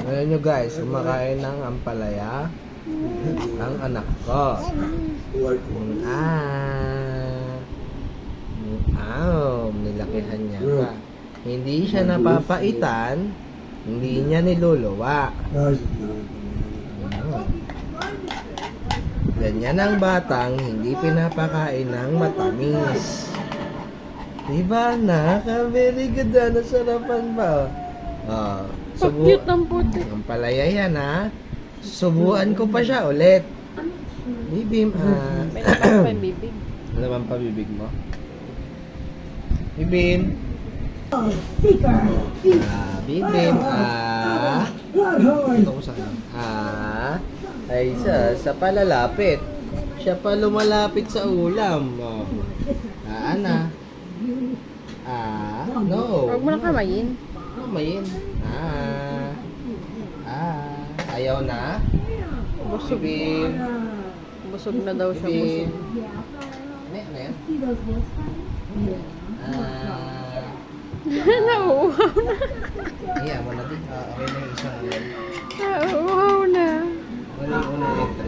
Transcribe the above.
Ngayon nyo guys, kumakain ng ampalaya ang anak ko. Nilakihan niya pa. Hindi siya napapaitan, hindi niya niluluwa. Ganyan ang batang hindi pinapakain ng matamis. Diba na? Very good na. Nasarapan ba? Cute ng puti. Ang palaya yan ha. Subuan ko pa siya ulit. Bibim, May labas pa yung bibig. ano naman pabibig mo? Bibim. Bibim, ito ko sana. Ay sa palalapit. Siya pa lumalapit sa ulam. Ana. No. Huwag mo na kamayin. Kamayin. Ayaw na. Busog. Bibim. Busog na daw siya. Bibim. Busog. Ano yan? Nauuhaw na. Iya, mo na din. Okay na yung isang. Nauuhaw na. Ano yung unang ito?